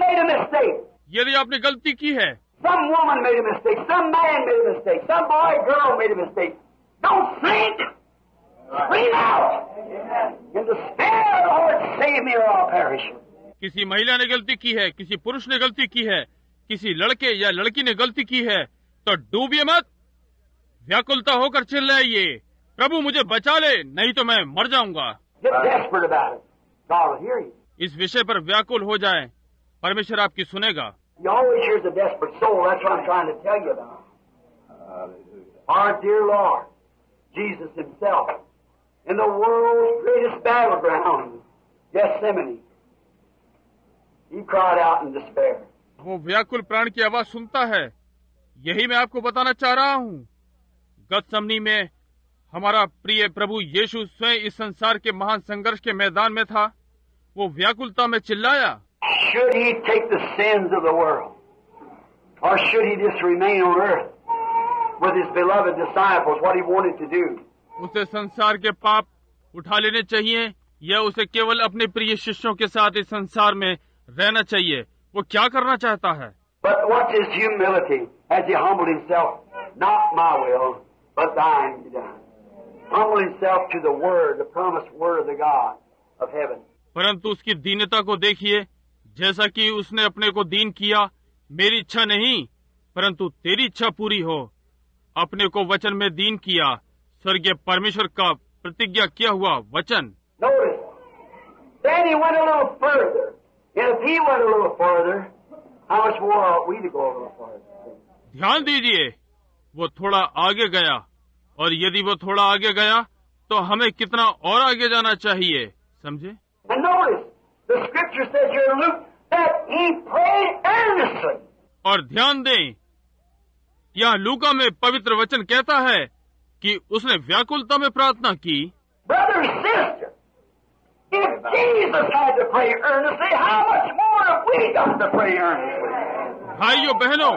made a mistake, यदि आपने गलती की है, some woman made a mistake, some man made a mistake, some boy or girl made a mistake, don't think. Scream out in despair, Lord, save me or I'll perish. किसी महिला ने गलती की है, किसी पुरुष ने गलती की है, किसी लड़के या लड़की ने गलती की है, तो डूबिए मत, व्याकुलता होकर चिल्लाइए, प्रभु मुझे बचा ले, नहीं तो मैं मर जाऊंगा। Get desperate about it. God will hear you. इस विषय पर व्याकुल हो जाए, परमेश्वर आपकी सुनेगा। You always hear the desperate soul. That's what I'm trying to tell you about. Our dear Lord, Jesus Himself, in the world's greatest battleground, Gethsemane, He cried out in despair. वो व्याकुल प्राण की आवाज सुनता है, यही मैं आपको बताना चाह रहा हूँ। गतसमनी में हमारा प्रिय प्रभु यीशु स्वयं इस संसार के महान संघर्ष के मैदान में था। वो व्याकुलता में चिल्लाया, Should He take the sins of the world, or should He just remain on earth with His beloved disciples, what He wanted to do? उसे संसार के पाप उठा लेने चाहिए या उसे केवल अपने प्रिय शिष्यों के साथ इस संसार में रहना चाहिए? वो क्या करना चाहता है? But what's His humility as He humbled Himself? Not my will, but thine be done. Humble Himself to the Word, the promised Word of the God of heaven. परंतु उसकी दीनता को देखिए, जैसा कि उसने अपने को दीन किया, मेरी इच्छा नहीं परंतु तेरी इच्छा पूरी हो। अपने को वचन में दीन किया, स्वर्गीय परमेश्वर का प्रतिज्ञा किया हुआ वचन। Notice, then He went a little further. And if He went a little further, how much more ought we to go a little further? ध्यान दीजिए, वो थोड़ा आगे गया, और यदि वो थोड़ा आगे गया तो हमें कितना और आगे जाना चाहिए, समझे? And notice, the Scripture says here in Luke that He prayed earnestly. और ध्यान दें, यह लूका में पवित्र वचन कहता है कि उसने व्याकुलता में प्रार्थना की। Brother, sister, if Jesus had to pray earnestly, how much more have we got to pray earnestly? भाइयों बहनों,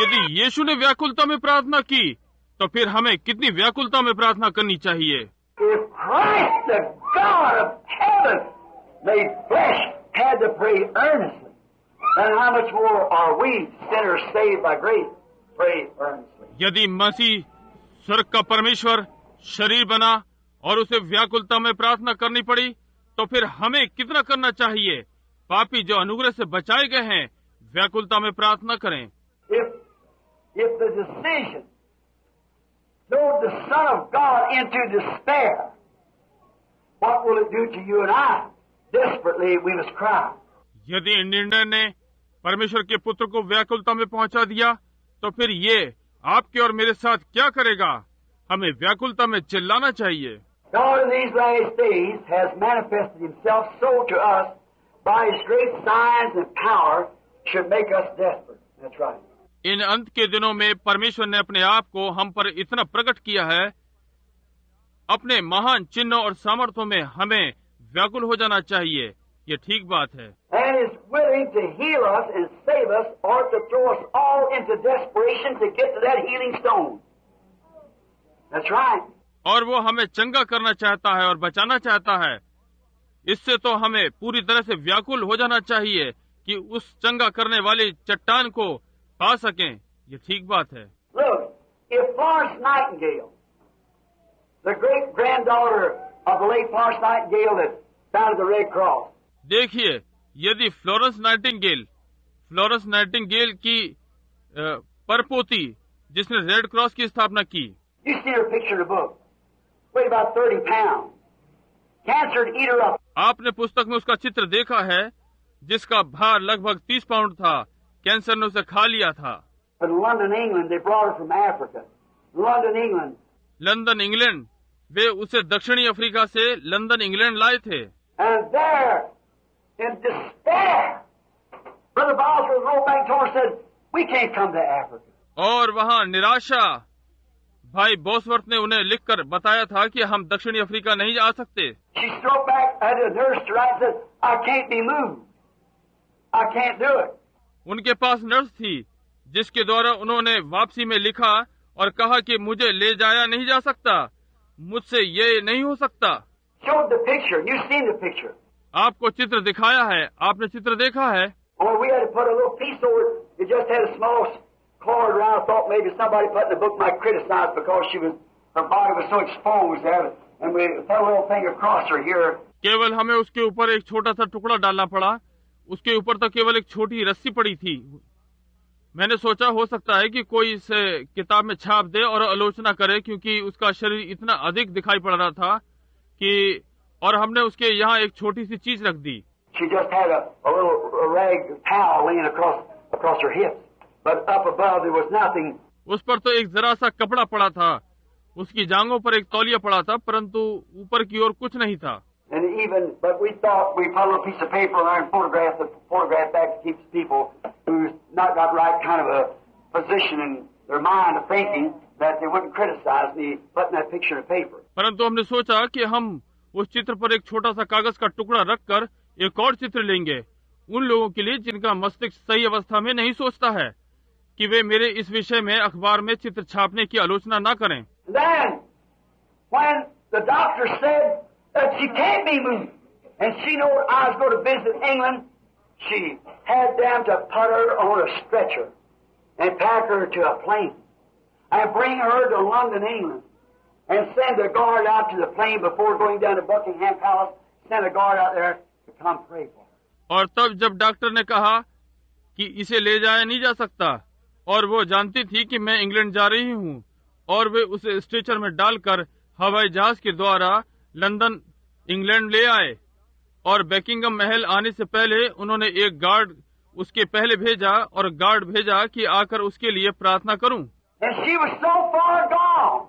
यदि यीशु ने व्याकुलता में प्रार्थना की, तो फिर हमें कितनी व्याकुलता में प्रार्थना करनी चाहिए? If Christ, the God of heaven, made flesh, had to pray earnestly, then how much more are we, sinners saved by grace, pray earnestly? यदि मसीह स्वर्ग का परमेश्वर शरीर बना और उसे व्याकुलता में प्रार्थना करनी पड़ी, तो फिर हमें कितना करना चाहिए? पापी जो अनुग्रह से बचाए गए हैं, व्याकुलता में प्रार्थना करें। If the decision drove the Son of God into despair, what will it do to you and I? Desperately we must cry. यदि निर्णय ने परमेश्वर के पुत्र को व्याकुलता में पहुंचा दिया, तो फिर ये आपके और मेरे साथ क्या करेगा? हमें व्याकुलता में चिल्लाना चाहिए। God in these last days has manifested Himself so to us by His great signs and power should make us desperate. That's right. इन अंत के दिनों में परमेश्वर ने अपने आप को हम पर इतना प्रकट किया है, अपने महान चिन्हों और सामर्थ्यों में हमें व्याकुल हो जाना चाहिए। ये ठीक बात है। And is willing to heal us and save us, or to throw us all into desperation to get to that healing stone. That's right. और वो हमें चंगा करना चाहता है और बचाना चाहता है। इससे तो हमें पूरी तरह से व्याकुल हो जाना चाहिए कि उस चंगा करने वाली चट्टान को पा सकें। ये ठीक बात है। Look, if Florence Nightingale, the great granddaughter of the late Florence Nightingale that founded the Red Cross, देखिए, यदि फ्लोरेंस नाइटिंगेल की परपोती जिसने रेड क्रॉस की स्थापना की, you see her picture in the book, weighed about 30 pounds. Cancer had eat her up. आपने पुस्तक में उसका चित्र देखा है, जिसका भार लगभग 30 पाउंड था। कैंसर ने उसे खा लिया था। From London, England, they brought her from Africa. London, England. London, England, वे उसे दक्षिणी अफ्रीका से लंदन, इंग्लैंड लाए थे। And there, in despair, Brother Bosworth wrote back to her and said, we can't come to Africa. और वहाँ निराशा, भाई बॉसवर्थ ने उन्हें लिखकर बताया था कि हम दक्षिणी अफ्रीका नहीं जा सकते। She wrote back, had a nurse to write and said, I can't be moved. I can't do it. उनके पास नर्स थी, जिसके द्वारा उन्होंने वापसी में लिखा और कहा कि मुझे ले जाया नहीं जा सकता, मुझसे ये नहीं हो सकता। Showed the picture. You've seen the picture. आपको चित्र दिखाया है, आपने चित्र देखा है। Or we had to put a little piece over it. It just had a small cord around. I thought maybe somebody put in the book might criticize because her body was so exposed there. And we put a little thing across her here. केवल हमें उसके ऊपर एक छोटा सा टुकड़ा डालना पड़ा। उसके ऊपर तो केवल एक छोटी रस्सी पड़ी थी। मैंने सोचा हो सकता है कि कोई इसे किताब में छाप दे और आलोचना करे, क्योंकि उसका शरीर इतना अधिक दिखाई पड़ रहा था कि, और हमने उसके यहाँ एक छोटी सी चीज रख दी। She just had a little rag towel laying across her hips, but up above there was nothing. उस पर तो एक जरा सा कपड़ा पड़ा था, उसकी जांघों पर एक तौलिया पड़ा था, परंतु ऊपर की ओर कुछ नहीं था। But we thought we put a little piece of paper on and photograph that keeps people who's not got right kind of a position in their mind of thinking that they wouldn't criticize me putting that picture in paper. परंतु हमने सोचा कि हम उस चित्र पर एक छोटा सा कागज का टुकड़ा रखकर एक और चित्र लेंगे, उन लोगों के लिए जिनका मस्तिष्क सही अवस्था में नहीं सोचता है, कि वे मेरे इस विषय में अखबार में चित्र छापने की आलोचना न करें। Then, when the doctor said that she can't be moved, and she knew I was going to visit England, she had them to put her on a stretcher and pack her to a plane and bring her to London, England, and send a guard out to the plane before going down to Buckingham Palace, send a guard out there to come pray for her. और तब जब doctor ने कहा कि इसे ले जाया नहीं जा सकता, और वो जानती थी कि मैं इंग्लैंड जा रही हूँ, और वे उसे स्ट्रेचर में डालकर हवाई जहाज के द्वारा लंदन इंग्लैंड ले आए, और बेकिंगम महल आने से पहले उन्होंने एक गार्ड उसके पहले भेजा और गार्ड भेजा कि आकर उसके लिए प्रार्थना करूं। And she was so far gone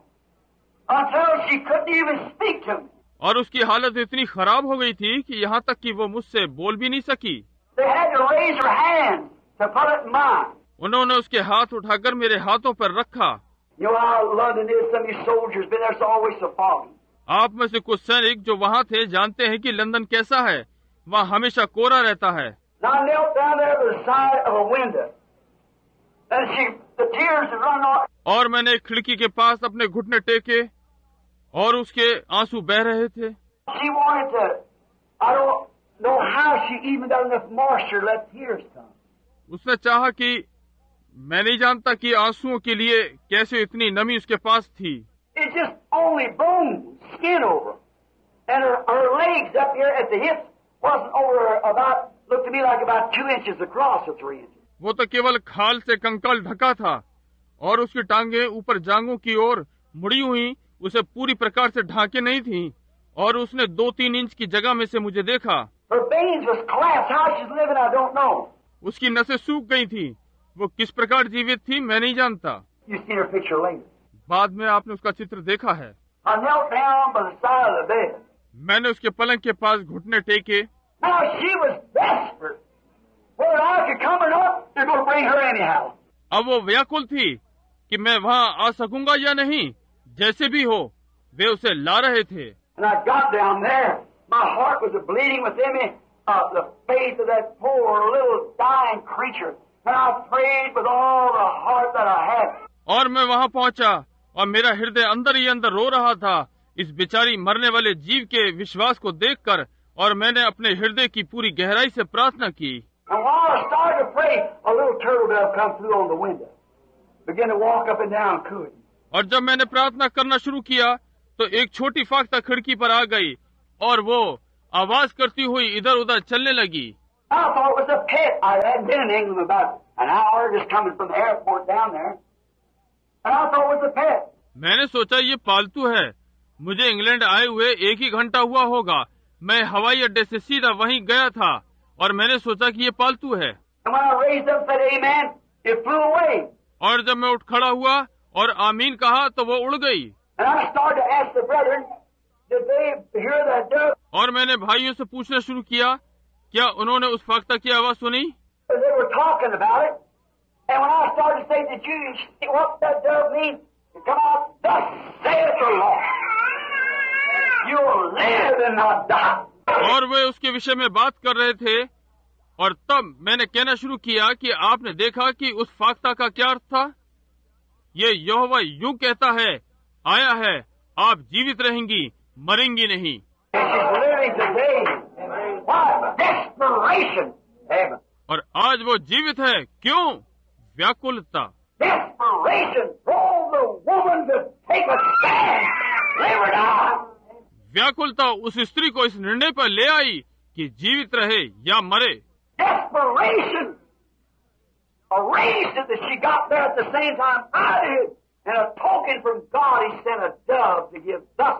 until she couldn't even speak to me. और उसकी हालत इतनी खराब हो गई थी कि यहाँ तक कि वो मुझसे बोल भी नहीं सकी। They had to raise her hand to put it in mine. उन्होंने उसके हाथ उठाकर मेरे हाथों पर रखा। You know how London is, some of you soldiers been there, it's always so foggy. आप में से कुछ सैनिक जो वहाँ थे जानते हैं कि लंदन कैसा है, वहाँ हमेशा कोहरा रहता है। Now I knelt down there at the side of a window, and the tears had run off. और मैंने एक खिड़की के पास अपने घुटने टेके और उसके आंसू बह रहे थे। She wanted to, I don't know how she even got enough moisture to let tears come. उसने चाहा कि, मैं नहीं जानता कि आंसुओं के लिए कैसे इतनी नमी उसके पास थी। It's just only bones, skin over, and her legs up here at the hips wasn't over about, looked to me like about 2 inches across or 3 inches. वो तो केवल खाल से कंकाल ढका था, और उसकी टांगे ऊपर जांघों की ओर मुड़ी हुई उसे पूरी प्रकार से ढांके नहीं थी, और उसने 2-3 इंच की जगह में से मुझे देखा। Her veins was collapsed. How she's living, I don't know. उसकी नसें सूख गई थी, वो किस प्रकार जीवित थी मैं नहीं जानता। You see her picture later. बाद में आपने उसका चित्र देखा है। I knelt down by the side of the bed. मैंने उसके पलंग के पास घुटने टेके। Now she was desperate. Whether I could come or not, they're going to bring her anyhow. अब वो व्याकुल थी कि मैं वहाँ आ सकूंगा या नहीं, जैसे भी हो वे उसे ला रहे थे। And I got down there. My heart was bleeding within me, the faith of that poor little dying creature. And I prayed with all the heart that I had. और मैं वहाँ पहुँचा और मेरा हृदय अंदर ही अंदर रो रहा था इस बेचारी मरने वाले जीव के विश्वास को देखकर, और मैंने अपने हृदय की पूरी गहराई से प्रार्थना की। And while I started to pray, a little turtle dove come through on the window, began to walk up and down cooing. और जब मैंने प्रार्थना करना शुरू किया तो एक छोटी फाख्ता खिड़की पर आ गई और वो आवाज करती हुई इधर उधर चलने लगी। I thought it was a pet. I hadn't been in England about an hour, just coming from the airport down there. And I thought it was a pet. मैंने सोचा ये पालतू है। मुझे इंग्लैंड आए हुए 1 ही घंटा हुआ होगा। मैं हवाई अड्डे से सीधा वहीं गया था और मैंने सोचा कि ये पालतू है। And when I raised up and said amen, it flew away. और जब मैं उठ खड़ा हुआ और आमीन कहा तो वो उड़ गई। And I started to ask the brethren, did they hear that dove? और मैंने भाइयों से पूछना शुरू किया, क्या उन्होंने उस फाख्ता की आवाज सुनी? They were talking about it. And when I started to say, did you see what that dove means? It come out, thus saith the Lord. You'll live and not die. और वे उसके विषय में बात कर रहे थे, और तब मैंने कहना शुरू किया कि आपने देखा कि उस फाख्ता का क्या अर्थ था? ये यहोवा यूं कहता है, आया है, आप जीवित रहेंगी, मरेंगी नहीं। And she's living today. What desperation! Heaven. और आज वो जीवित है। क्यों? व्याकुलता। Desperation drove the woman to take a stand, live or die. व्याकुलता उस स्त्री को इस निर्णय पर ले आई कि जीवित रहे या मरे। Desperation arranged it that she got there at the same time I did, and a token from God, He sent a dove to give thus.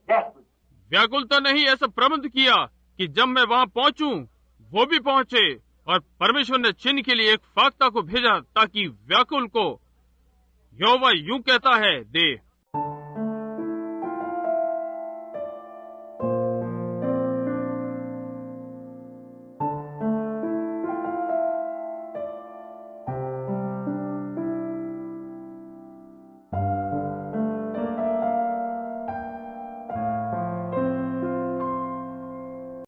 Desperate. व्याकुलता ने ही ऐसा प्रबंध किया कि जब मैं वहां पहुंचूं, वो भी पहुंचे, और परमेश्वर ने चिन्ह के लिए एक फाख्ता को भेजा ताकि व्याकुल को यहोवा यूं कहता है दे।